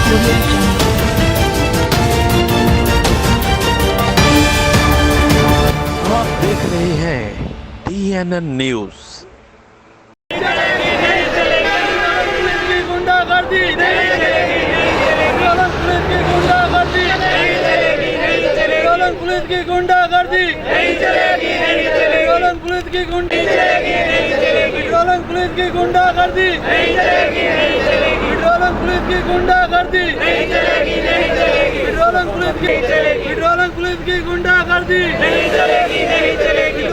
आप देख रहे हैं TNN न्यूज। गुंडागर्दी नहीं चलेगी, पुलिस की गुंडागर्दी नहीं चलेगी, पुलिस की गुंडागर्दी नहीं चलेगी, पुलिस की गुंडागर्दी नहीं चलेगी, पुलिस की गुंडागर्दी नहीं चलेगी, पुलिस की गुंडागर्दी नहीं चलेगी, पुलिस की गुंडागर्दी नहीं चलेगी।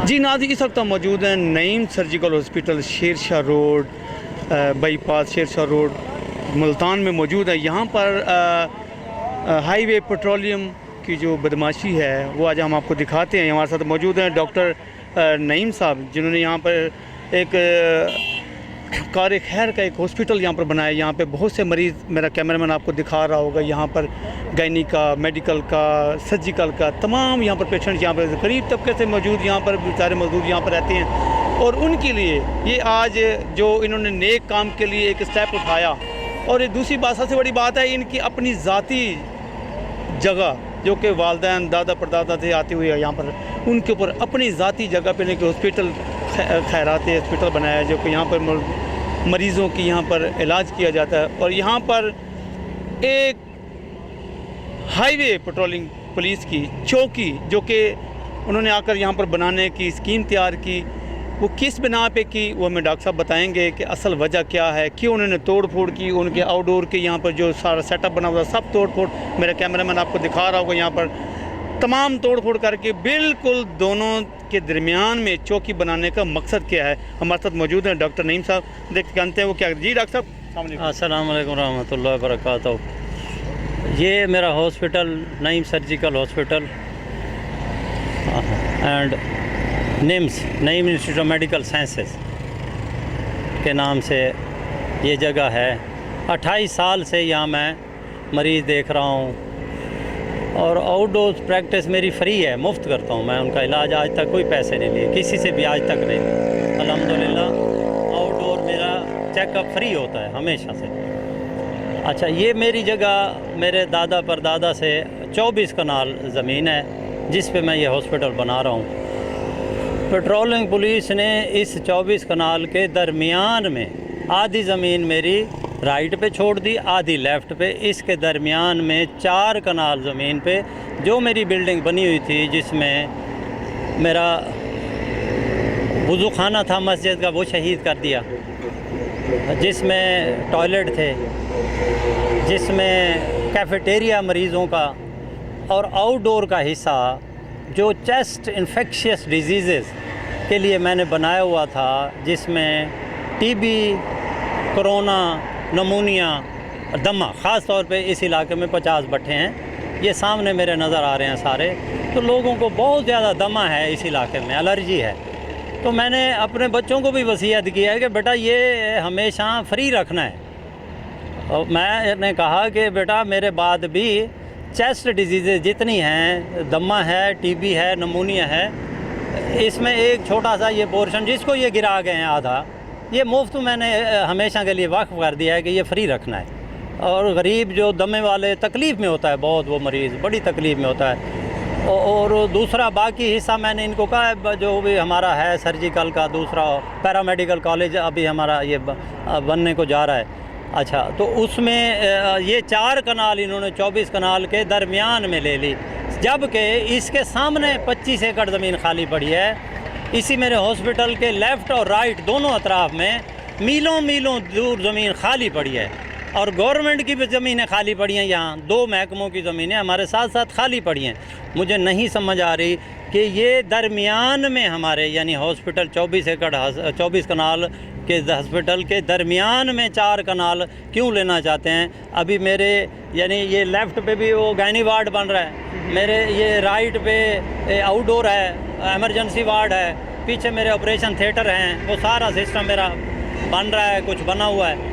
जी नाज़रीन, इस वक्त हम मौजूद हैं Naeem surgical hospital Shershah road bypass Shershah road Multan में मौजूद है। यहाँ पर हाईवे पेट्रोलियम की जो बदमाशी है वो आज हम आपको दिखाते हैं। हमारे साथ मौजूद हैं डॉक्टर नईम साहब, जिन्होंने यहाँ पर एक कार खैर का एक हॉस्पिटल यहाँ पर बनाया। यहाँ पे बहुत से मरीज़, मेरा कैमरामैन आपको दिखा रहा होगा, यहाँ पर गायनी का, मेडिकल का, सर्जिकल का, तमाम यहाँ पर पेशेंट यहाँ पर गरीब तबके से मौजूद, यहाँ पर बेचारे मजदूर यहाँ पर रहते हैं। और उनके लिए ये आज जो इन्होंने नेक काम के लिए एक स्टेप उठाया। और ये दूसरी बात, सबसे बड़ी बात है इनकी अपनी ज़ाती जगह, जो कि वालिदैन दादा परदादा से आते हुए यहाँ पर, उनके ऊपर अपनी ज़ाती जगह पर इनके हॉस्पिटल खैरात हॉस्पिटल बनाया है, जो कि यहाँ पर मरीज़ों की यहाँ पर इलाज किया जाता है। और यहाँ पर एक हाईवे पेट्रोलिंग पुलिस की चौकी, जो कि उन्होंने आकर यहाँ पर बनाने की स्कीम तैयार की, वो किस बिना पे की वो हमें डॉक्टर साहब बताएंगे कि असल वजह क्या है, क्यों उन्होंने तोड़ फोड़ की। उनके आउटडोर के यहाँ पर जो सारा सेटअप बना हुआ सब तोड़ फोड़, मेरा कैमरामैन आपको दिखा रहा होगा, यहाँ पर तमाम तोड़ फोड़ करके बिल्कुल दोनों के दरमियान में चौकी बनाने का मकसद क्या है। हमारे साथ मौजूद हैं डॉक्टर नईम साहब, जानते हैं वो क्या। जी डॉक्टर साहब, अस्सलाम वालेकुम रहमतुल्लाहि व बरकातहू। ये मेरा hospital Naeem surgical hospital and NIMS, Naeem institute of medical sciences के नाम से ये जगह है। 28 साल से यहाँ मैं मरीज़ देख रहा हूँ और आउटडोर प्रैक्टिस मेरी फ्री है, मुफ्त करता हूँ मैं उनका इलाज। आज तक कोई पैसे नहीं लिए, किसी से भी आज तक नहीं। अल्हम्दुलिल्लाह आउटडोर मेरा चेकअप फ्री होता है हमेशा से। अच्छा, ये मेरी जगह मेरे दादा परदादा से 24 कनाल ज़मीन है जिस पे मैं ये हॉस्पिटल बना रहा हूँ। पेट्रोलिंग पुलिस ने इस 24 कनाल के दरमियान में आधी ज़मीन मेरी राइट पे छोड़ दी, आधी लेफ़्ट पे। इसके दरमियान में 4 कनाल ज़मीन पे जो मेरी बिल्डिंग बनी हुई थी, जिसमें मेरा वुज़ू खाना था मस्जिद का, वो शहीद कर दिया। जिसमें टॉयलेट थे, जिसमें कैफ़ेटेरिया मरीज़ों का, और आउटडोर का हिस्सा जो चेस्ट इन्फेक्शियस डिजीज़ के लिए मैंने बनाया हुआ था, जिसमें टीबी, कोरोना, नमूनिया, दमा, ख़ास तौर पे इस इलाके में 50 भट्टे हैं। ये सामने मेरे नज़र आ रहे हैं सारे। तो लोगों को बहुत ज़्यादा दमा है इस इलाके में, एलर्जी है। तो मैंने अपने बच्चों को भी वसीयत किया है कि बेटा ये हमेशा फ्री रखना है। और मैंने कहा कि बेटा मेरे बाद भी चेस्ट डिजीज़ जितनी हैं, दमा है, टीबी है, नमूनिया है, इसमें एक छोटा सा ये पोर्शन जिसको ये गिरा गए हैं आधा, ये मुफ्त मैंने हमेशा के लिए वाक़फ़ कर दिया है कि ये फ्री रखना है। और गरीब जो दमे वाले तकलीफ़ में होता है बहुत, वो मरीज़ बड़ी तकलीफ़ में होता है। और दूसरा बाकी हिस्सा मैंने इनको कहा है, जो भी हमारा है सर्जिकल का दूसरा पैरामेडिकल कॉलेज अभी हमारा ये बनने को जा रहा है। अच्छा, तो उसमें ये 4 कनाल इन्होंने 24 कनाल के दरमियान में ले ली, जबकि इसके सामने 25 एकड़ ज़मीन खाली पड़ी है। इसी मेरे हॉस्पिटल के लेफ़्ट और राइट दोनों अतराफ़ में मीलों मीलों दूर ज़मीन खाली पड़ी है। और गवर्नमेंट की भी ज़मीनें खाली पड़ी हैं। यहाँ 2 महकमों की ज़मीनें हमारे साथ साथ खाली पड़ी हैं। मुझे नहीं समझ आ रही कि ये दरमियान में हमारे यानी हॉस्पिटल 24 एकड़ 24 कनाल के हॉस्पिटल के दरमियान में 4 कनाल क्यों लेना चाहते हैं। अभी मेरे यानी ये लेफ़्ट पे भी वो गायनी वार्ड बन रहा है, मेरे ये राइट पे आउटडोर है, एमरजेंसी वार्ड है, पीछे मेरे ऑपरेशन थिएटर हैं, वो सारा सिस्टम मेरा बन रहा है, कुछ बना हुआ है।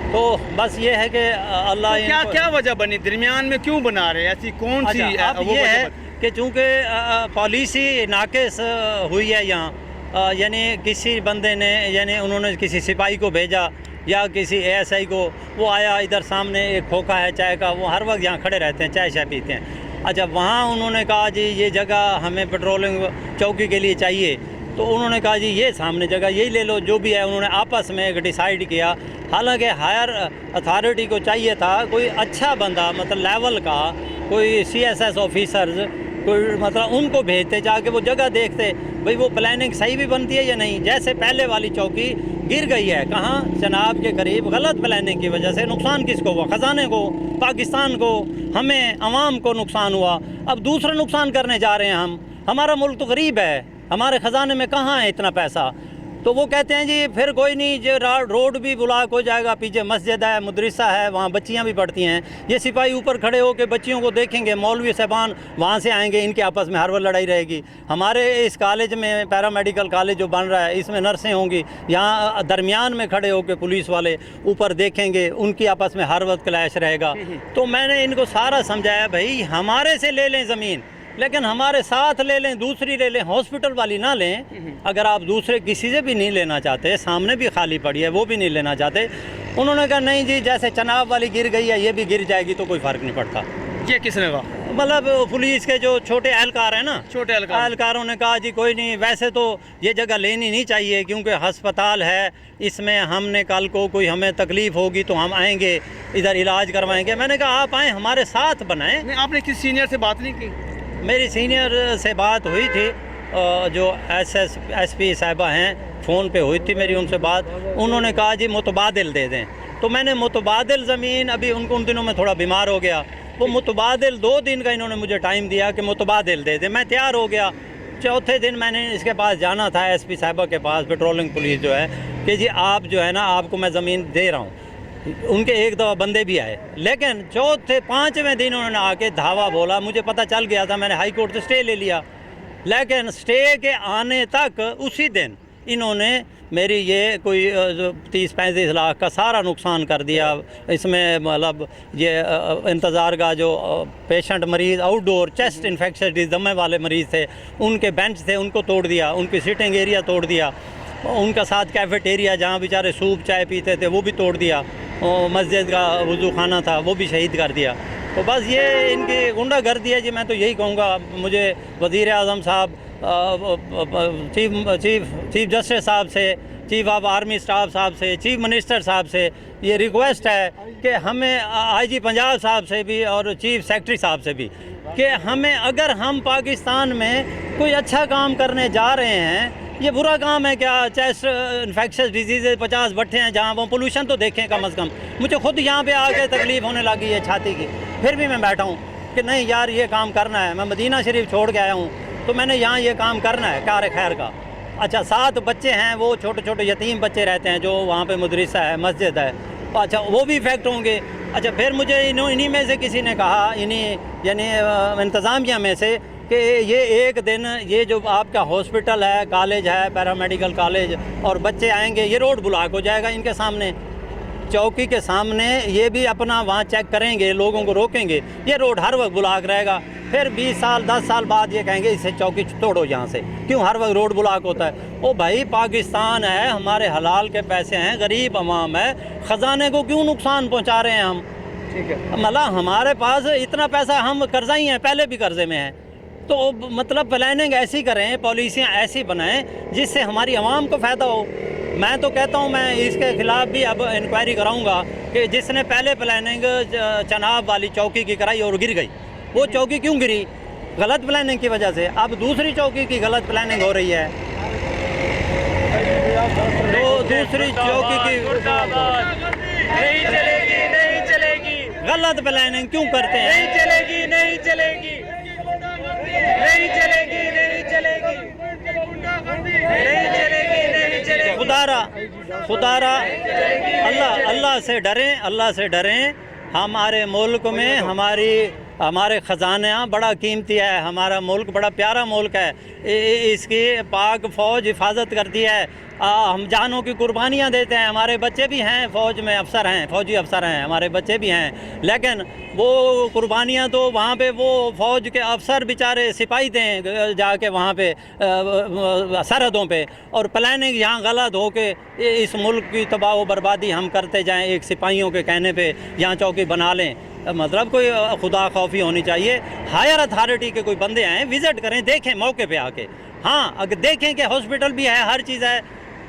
तो बस ये है कि अल्लाह क्या क्या वजह बनी, दरमियान में क्यों बना रहे, ऐसी कौन सी अब ये है कि चूँकि पॉलिसी नाक़िस हुई है यहाँ, यानी किसी बंदे ने, यानी उन्होंने किसी सिपाही को भेजा या किसी ASI को, वो आया इधर सामने एक खोखा है चाय का, वो हर वक्त यहाँ खड़े रहते हैं, चाय पीते हैं। अच्छा, वहाँ उन्होंने कहा जी ये जगह हमें पेट्रोलिंग चौकी के लिए चाहिए, तो उन्होंने कहा जी ये सामने जगह यही ले लो, जो भी है। उन्होंने आपस में एक डिसाइड किया। हालांकि हायर अथॉरिटी को चाहिए था कोई अच्छा बंदा, मतलब लेवल का, कोई CSS ऑफिसर्स, कोई मतलब उनको भेजते, जाके वो जगह देखते भाई वो प्लानिंग सही भी बनती है या नहीं। जैसे पहले वाली चौकी गिर गई है, कहाँ, चनाब के करीब, गलत प्लानिंग की वजह से। नुकसान किसको हुआ? ख़जाने को, पाकिस्तान को, हमें आवाम को नुकसान हुआ। अब दूसरा नुकसान करने जा रहे हैं हम। हमारा मुल्क तो गरीब है, हमारे ख़जाने में कहाँ है इतना पैसा। तो वो कहते हैं जी फिर कोई नहीं, जो रोड भी ब्लॉक हो जाएगा, पीछे मस्जिद है, मदरसा है, वहाँ बच्चियाँ भी पढ़ती हैं। ये सिपाही ऊपर खड़े होकर बच्चियों को देखेंगे, मौलवी साहबान वहाँ से आएंगे, इनके आपस में हर वक्त लड़ाई रहेगी। हमारे इस कॉलेज में, पैरामेडिकल कॉलेज जो बन रहा है, इसमें नर्सें होंगी, यहाँ दरमियान में खड़े होकर पुलिस वाले ऊपर देखेंगे, उनकी आपस में हर वक्त क्लैश रहेगा। तो मैंने इनको सारा समझाया, भाई हमारे से ले लें ज़मीन, लेकिन हमारे साथ ले लें, दूसरी ले लें, हॉस्पिटल वाली ना लें। अगर आप दूसरे किसी से भी नहीं लेना चाहते, सामने भी खाली पड़ी है, वो भी नहीं लेना चाहते। उन्होंने कहा नहीं जी, जैसे चनाब वाली गिर गई है, ये भी गिर जाएगी तो कोई फ़र्क नहीं पड़ता। ये किसने कहा? मतलब पुलिस के जो छोटे एहलकार हैं ना, छोटे एहलकारों ने कहा जी कोई नहीं, वैसे तो ये जगह लेनी नहीं चाहिए, क्योंकि अस्पताल है, इसमें हमने कल को कोई हमें तकलीफ़ होगी तो हम आएंगे, इधर इलाज करवाएंगे। मैंने कहा आप आएँ, हमारे साथ बनाएं। नहीं, आपने किसी सीनियर से बात नहीं की? मेरी सीनियर से बात हुई थी, जो SP साहिबा हैं, फ़ोन पे हुई थी मेरी उनसे बात। उन्होंने कहा जी मुतबादिल दे दें। तो मैंने मुतबादिल ज़मीन, अभी उन दिनों में थोड़ा बीमार हो गया, वो मुतबादिल 2 दिन का इन्होंने मुझे टाइम दिया कि मुतबादिल दे दें। मैं तैयार हो गया। चौथे दिन मैंने इसके पास जाना था, SP साहिबा के पास, पेट्रोलिंग पुलिस जो है, कि जी आप जो है ना, आपको मैं ज़मीन दे रहा हूँ। उनके एक दफ़ा बंदे भी आए, लेकिन चौथे 5वें दिन उन्होंने आके धावा बोला। मुझे पता चल गया था, मैंने हाई कोर्ट से स्टे ले लिया, लेकिन स्टे के आने तक उसी दिन इन्होंने मेरी ये कोई 30-35 लाख का सारा नुकसान कर दिया। इसमें मतलब ये इंतज़ार का जो पेशेंट मरीज़, आउटडोर चेस्ट इन्फेक्शन दमे वाले मरीज़ थे, उनके बेंच थे, उनको तोड़ दिया, उनकी सिटिंग एरिया तोड़ दिया, उनका साथ कैफेटेरिया जहाँ बेचारे सूप चाय पीते थे वो भी तोड़ दिया, मस्जिद का वज़ू खाना था वो भी शहीद कर दिया। तो बस ये इनकी गुंडागर्दी है जी। मैं तो यही कहूँगा, मुझे वज़ीर आज़म साहब, चीफ जस्टिस साहब से, चीफ ऑफ आर्मी स्टाफ साहब से, चीफ मिनिस्टर साहब से ये रिक्वेस्ट है कि हमें, IG पंजाब साहब से भी और चीफ सेक्रेटरी साहब से भी, कि हमें, अगर हम पाकिस्तान में कोई अच्छा काम करने जा रहे हैं, ये बुरा काम है क्या? चेस्ट इन्फेक्शस डिजीज़ 50 भट्टे हैं जहाँ, वो पोल्यूशन तो देखें कम से कम। मुझे खुद यहाँ पे आके तकलीफ़ होने लगी है छाती की, फिर भी मैं बैठा हूँ कि नहीं यार ये काम करना है। मैं मदीना शरीफ छोड़ के आया हूँ, तो मैंने यहाँ ये काम करना है, कार खैर का। अच्छा, 7 बच्चे हैं, वो छोटे छोटे यतीम बच्चे रहते हैं, जो वहाँ पे मदरसा है, मस्जिद है, अच्छा वो भी इफेक्ट होंगे। अच्छा, फिर मुझे इन्हीं में से किसी ने कहा, इन्हीं यानी इंतज़ामिया में से, कि ये एक दिन ये जो आपका हॉस्पिटल है, कॉलेज है, पैरामेडिकल कॉलेज, और बच्चे आएंगे, ये रोड ब्लॉक हो जाएगा इनके सामने, चौकी के सामने। ये भी अपना वहाँ चेक करेंगे, लोगों को रोकेंगे, ये रोड हर वक्त ब्लॉक रहेगा। फिर 20 साल 10 साल बाद ये कहेंगे इसे चौकी तोड़ो यहाँ से, क्यों हर वक्त रोड ब्लॉक होता है। ओ भाई, पाकिस्तान है, हमारे हलाल के पैसे हैं, गरीब अवाम है, ख़जाने को क्यों नुकसान पहुँचा रहे हैं हम? ठीक है, मतलब हमारे पास इतना पैसा, हम कर्जा ही हैं, पहले भी कर्जे में हैं। तो मतलब प्लानिंग ऐसी करें, पॉलिसियाँ ऐसी बनाएं जिससे हमारी आवाम को फ़ायदा हो। मैं तो कहता हूँ, मैं इसके ख़िलाफ़ भी अब इंक्वायरी कराऊँगा कि जिसने पहले प्लानिंग चनाब वाली चौकी की कराई और गिर गई, वो चौकी क्यों गिरी? गलत प्लानिंग की वजह से। अब दूसरी चौकी की गलत प्लानिंग हो रही है, तो दूसरी चौकी की नहीं चलेगी, नहीं चलेगी, गलत प्लानिंग क्यों करते हैं? नहीं चलेगी, नहीं चलेगी, नहीं चलेगी, नहीं चलेगी, नहीं चलेगी, नहीं चलेगी। खुदारा अल्लाह से डरें, अल्लाह से डरें। हमारे मुल्क में हमारी हमारे ख़जाना बड़ा कीमती है, हमारा मुल्क बड़ा प्यारा मुल्क है, इसकी पाक फ़ौज हिफाजत करती है। हम जानों की कुर्बानियाँ देते हैं, हमारे बच्चे भी हैं फ़ौज में अफसर हैं, फ़ौजी अफसर हैं, हमारे बच्चे भी हैं, लेकिन वो कुर्बानियाँ तो वहाँ पे वो फ़ौज के अफसर बेचारे सिपाही दें जाके वहाँ पे सरहदों पे, और प्लानिंग यहाँ गलत हो के इस मुल्क की तबाह व बर्बादी हम करते जाएं एक सिपाहियों के कहने पे यहाँ चौकी बना लें। मतलब कोई खुदा खौफी होनी चाहिए। हायर अथॉरिटी के कोई बंदे आएँ, विज़िट करें, देखें मौके पे आके। हाँ, अगर देखें कि हॉस्पिटल भी है, हर चीज़ है,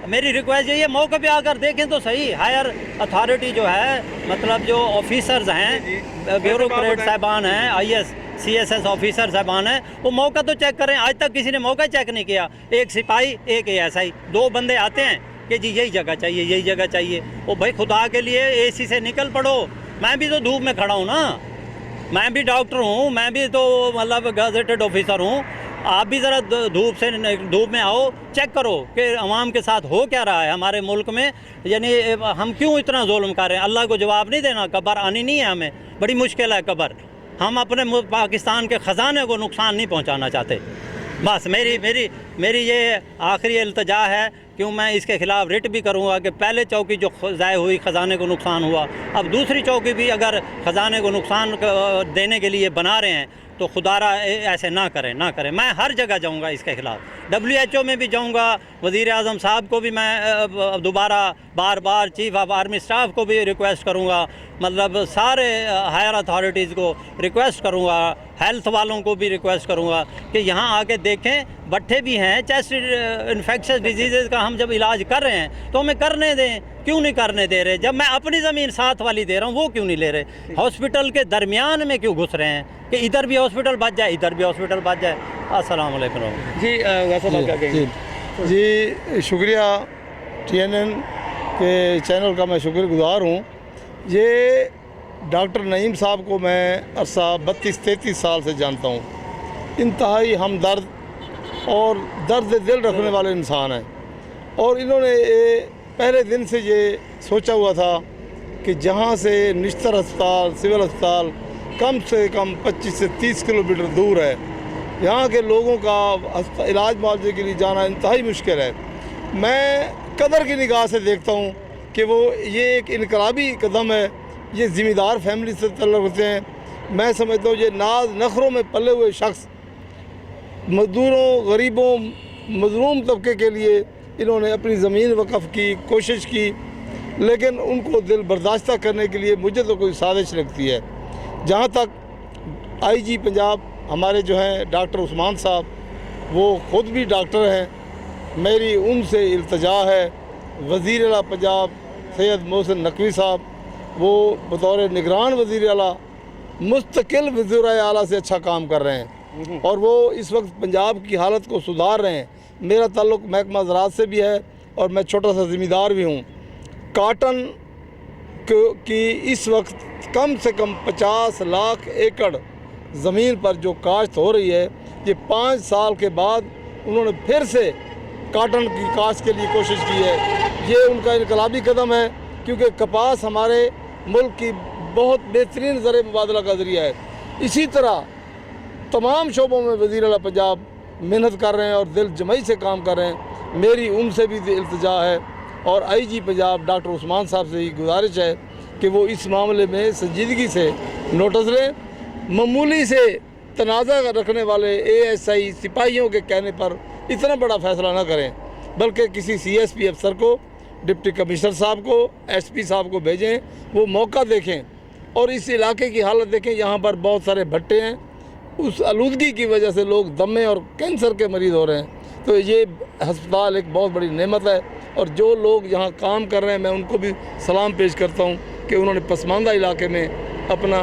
मेरी रिक्वेस्ट यही है मौके पे आकर देखें तो सही। हायर अथॉरिटी जो है, मतलब जो ऑफिसर्स हैं, ब्यूरोक्रेट साहबान हैं, IS CSS ऑफिसर साहबान हैं, वो मौका तो चेक करें। आज तक किसी ने मौका चेक नहीं किया। एक सिपाही, एक ASI, 2 बंदे आते हैं कि जी यही जगह चाहिए, यही जगह चाहिए। वो भाई खुदा के लिए AC से निकल पड़ो। मैं भी तो धूप में खड़ा हूँ ना, मैं भी डॉक्टर हूँ, मैं भी तो मतलब गजेटेड ऑफिसर हूँ। आप भी ज़रा धूप में आओ, चेक करो कि अवाम के साथ हो क्या रहा है हमारे मुल्क में। यानी हम क्यों इतना जुल्म कर रहे हैं। अल्लाह को जवाब नहीं देना, कब्र आनी नहीं है, हमें बड़ी मुश्किल है कब्र। हम अपने पाकिस्तान के ख़जाने को नुकसान नहीं पहुंचाना चाहते। बस मेरी ये आखिरी इल्तिजा है, क्यों मैं इसके ख़िलाफ़ रिट भी करूँगा कि पहले चौकी जो ज़ाय हुई, ख़जाने को नुकसान हुआ, अब दूसरी चौकी भी अगर ख़जाने को नुकसान देने के लिए बना रहे हैं तो खुदारा ऐसे ना करें। मैं हर जगह जाऊंगा इसके ख़िलाफ़, WHO में भी जाऊंगा, वज़ीर आज़म साहब को भी मैं दोबारा बार चीफ़ ऑफ आर्मी स्टाफ को भी रिक्वेस्ट करूंगा, मतलब सारे हायर अथॉरिटीज़ को रिक्वेस्ट करूंगा, हेल्थ वालों को भी रिक्वेस्ट करूंगा कि यहाँ आके देखें। भट्ठे भी हैं, चेस्ट इन्फेक्शस डिजीज़ का हम जब इलाज कर रहे हैं तो हमें करने दें, क्यों नहीं करने दे रहे। जब मैं अपनी ज़मीन साथ वाली दे रहा हूँ वो क्यों नहीं ले रहे। हॉस्पिटल के दरमियान में क्यों घुस रहे हैं कि इधर भी हॉस्पिटल बच जाए, इधर भी हॉस्पिटल बच जाए। अस्सलाम वालेकुम जी। वैसा क्या कहेंगे? जी शुक्रिया, TNN के चैनल का मैं शुक्रगुज़ार हूँ। ये डॉक्टर नईम साहब को मैं अरसा 32-33 साल से जानता हूँ। इंतहाई हमदर्द और दर्द दिल रखने वाले इंसान हैं, और इन्होंने पहले दिन से ये सोचा हुआ था कि जहाँ से निश्तर अस्पताल, सिविल अस्पताल कम से कम 25 से 30 किलोमीटर दूर है, यहाँ के लोगों का इलाज मुआवजे के लिए जाना इंतहाई मुश्किल है। मैं कदर की निगाह से देखता हूँ कि वो ये एक इनकलाबी कदम है। ये ज़िम्मेदार फैमिली से तल्लुक़ होते हैं। मैं समझता हूँ ये नाज नखरों में पले हुए शख्स, मज़दूरों, गरीबों, मज़लूम तबके के लिए इन्होंने अपनी ज़मीन वक़फ़ की, कोशिश की, लेकिन उनको दिल बर्दाश्त करने के लिए मुझे तो कोई साजिश लगती है। जहाँ तक IG पंजाब हमारे जो हैं डॉक्टर उस्मान साहब, वो ख़ुद भी डॉक्टर हैं, मेरी उनसे इल्तिजा है। वज़ीर आला पंजाब सैयद मोहसिन नकवी साहब, वो बतौर निगरान वज़ीर आला मुस्तकिल वज़ीर आला से अच्छा काम कर रहे हैं, और वो इस वक्त पंजाब की हालत को सुधार रहे हैं। मेरा ताल्लुक़ महकमा ज़राअत से भी है और मैं छोटा सा ज़िम्मेदार भी हूँ। काटन की इस वक्त कम से कम 50 लाख एकड़ ज़मीन पर जो काश्त हो रही है, ये 5 साल के बाद उन्होंने फिर से काटन की काश्त के लिए कोशिश की है। ये उनका इनकलाबी कदम है, क्योंकि कपास हमारे मुल्क की बहुत बेहतरीन ज़र मुबादला का ज़रिया है। इसी तरह तमाम शोबों में वज़ीर आला पंजाब मेहनत कर रहे हैं और दिल जमई से काम कर रहे हैं। मेरी उनसे भी इल्तिजा है और IG पंजाब डॉक्टर उस्मान साहब से ही गुजारिश है कि वो इस मामले में संजीदगी से नोटिस लें। मामूली से तनाज़ा रखने वाले ASI सिपाहियों के कहने पर इतना बड़ा फ़ैसला ना करें, बल्कि किसी CSP अफसर को, डिप्टी कमिश्नर साहब को, SP साहब को भेजें, वो मौका देखें और इस इलाके की हालत देखें। यहाँ पर बहुत सारे भट्टे हैं, उस आलूदगी की वजह से लोग दमे और कैंसर के मरीज़ हो रहे हैं। तो ये हस्पताल एक बहुत बड़ी नेमत है, और जो लोग यहाँ काम कर रहे हैं मैं उनको भी सलाम पेश करता हूँ कि उन्होंने पसमानदा इलाके में अपना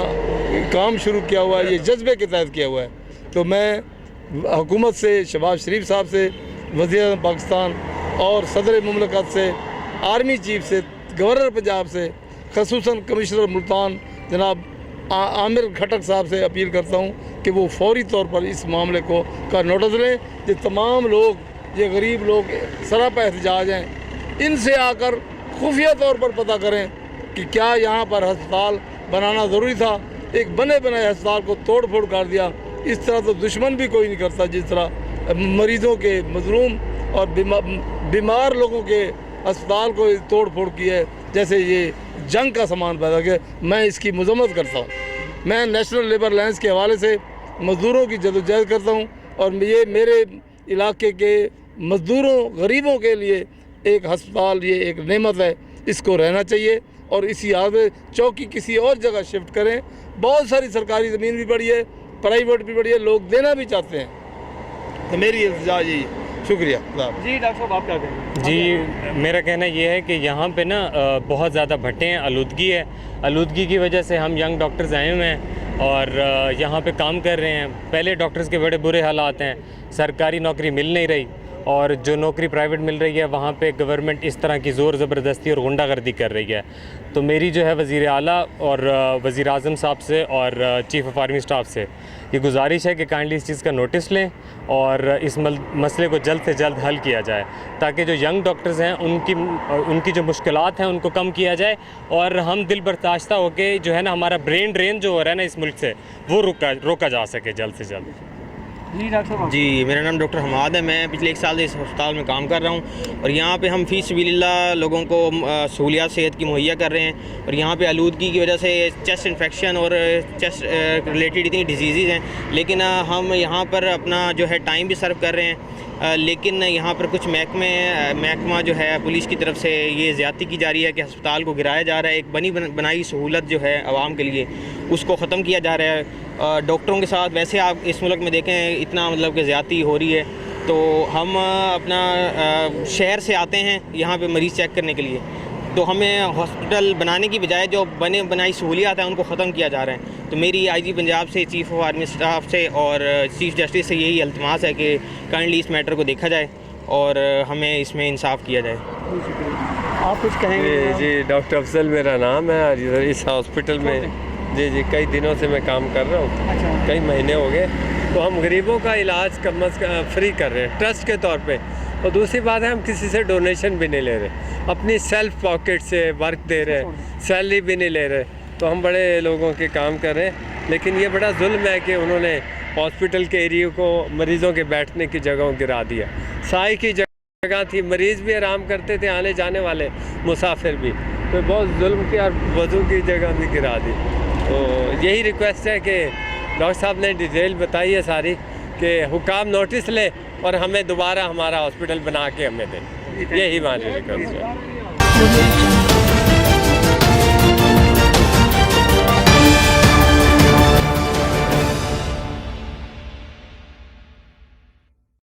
काम शुरू किया हुआ है, ये जज्बे के तहत किया हुआ है। तो मैं हुकूमत से, शहबाज शरीफ साहब से, वज़ीर पाकिस्तान और सदर मुमलकत से, आर्मी चीफ से, गवर्नर पंजाब से, खसूसन कमिश्नर मुल्तान जनाब आमिर खटक साहब से अपील करता हूँ कि वो फौरी तौर पर इस मामले को का नोटिस लें। ये तमाम लोग, ये गरीब लोग सरापा एहतजाज हैं, इनसे आकर खुफिया तौर पर पता करें कि क्या यहाँ पर अस्पताल बनाना ज़रूरी था, एक बने बनाए अस्पताल को तोड़ फोड़ कर दिया। इस तरह तो दुश्मन भी कोई नहीं करता जिस तरह मरीज़ों के, मजलूम और बीमार लोगों के अस्पताल को तोड़ फोड़ की है, जैसे ये जंग का सामान पैदा किया। मैं इसकी मजम्मत करता हूँ। मैं नेशनल लेबर अलायंस के हवाले से मज़दूरों की जदोजहद करता हूँ और ये मेरे इलाके के मज़दूरों, गरीबों के लिए एक अस्पताल ये एक नेमत है, इसको रहना चाहिए और इसी हाल में चौकी किसी और जगह शिफ्ट करें। बहुत सारी सरकारी ज़मीन भी पड़ी है, प्राइवेट भी पड़ी है, लोग देना भी चाहते हैं। तो मेरी इल्तिजा यही है। शुक्रिया। जी डॉक्टर साहब, आप क्या कहेंगे? जी, मेरा कहना ये है कि यहाँ पे ना बहुत ज़्यादा भट्टे हैं, आलूदगी है। आलूदगी की वजह से हम यंग डॉक्टर्स आए हुए हैं और यहाँ पे काम कर रहे हैं। पहले डॉक्टर्स के बड़े बुरे हालात हैं, सरकारी नौकरी मिल नहीं रही और जो नौकरी प्राइवेट मिल रही है वहाँ पे गवर्नमेंट इस तरह की ज़ोर ज़बरदस्ती और गुंडागर्दी कर रही है। तो मेरी जो है वज़ीर आला और वज़ीर आज़म साहब से और चीफ़ ऑफ आर्मी स्टाफ से ये गुजारिश है कि काइंडली इस चीज़ का नोटिस लें और इस मसले को जल्द से जल्द हल किया जाए, ताकि जो यंग डॉक्टर्स हैं उनकी जो मुश्किलात हैं उनको कम किया जाए और हम दिल बर्दाश्ता होकर जो है ना हमारा ब्रेन ड्रेन जो हो रहा है ना इस मुल्क से वो रोका जा सके जल्द से जल्द। जी डॉक्टर साहब। जी, मेरा नाम डॉक्टर हमाद है। मैं पिछले 1 साल से इस अस्पताल में काम कर रहा हूँ और यहाँ पे हम फ़ी सबिलिल्लाह लोगों को सहूलियात सेहत की मुहैया कर रहे हैं और यहाँ पे आलूदगी की वजह से चेस्ट इन्फेक्शन और चेस्ट रिलेटेड इतनी डिजीज़ हैं, लेकिन हम यहाँ पर अपना जो है टाइम भी सर्व कर रहे हैं। लेकिन यहाँ पर कुछ महकमा जो है पुलिस की तरफ से ये ज़्यादती की जा रही है कि अस्पताल को गिराया जा रहा है। एक बनी बनाई सहूलत जो है आवाम के लिए उसको ख़त्म किया जा रहा है। डॉक्टरों के साथ वैसे आप इस मुल्क में देखें इतना मतलब कि ज़्यादती हो रही है, तो हम अपना शहर से आते हैं यहाँ पे मरीज़ चेक करने के लिए, तो हमें हॉस्पिटल बनाने की बजाय जो बने बनाई सहूलियात हैं उनको ख़त्म किया जा रहा है। तो मेरी आईजी पंजाब से, चीफ़ ऑफ आर्मी स्टाफ से और चीफ़ जस्टिस से यही इल्तिमास है कि काइंडली इस मैटर को देखा जाए और हमें इसमें इंसाफ किया जाए। आप कुछ कहेंगे? जी, डॉक्टर अफजल मेरा नाम है और इस हॉस्पिटल में जी कई दिनों से मैं काम कर रहा हूँ। अच्छा। कई महीने हो गए। तो हम गरीबों का इलाज फ्री कर रहे हैं ट्रस्ट के तौर पे। और दूसरी बात है हम किसी से डोनेशन भी नहीं ले रहे, अपनी सेल्फ पॉकेट से वर्क दे रहे हैं, सैलरी भी नहीं ले रहे। तो हम बड़े लोगों के काम कर रहे हैं, लेकिन ये बड़ा जुल्म है कि उन्होंने हॉस्पिटल के एरिया को मरीज़ों के बैठने की जगहों गिरा दिया। साई की जगह थी, मरीज़ भी आराम करते थे, आने जाने वाले मुसाफिर भी, तो बहुत जुल्म किया और वज़ू की जगह भी गिरा दी। तो यही रिक्वेस्ट है कि डॉक्टर साहब ने डिटेल बताई है सारी कि हुकाम नोटिस ले और हमें दोबारा हमारा हॉस्पिटल बना के हमें दें। यही हमारी रिक्वेस्ट है।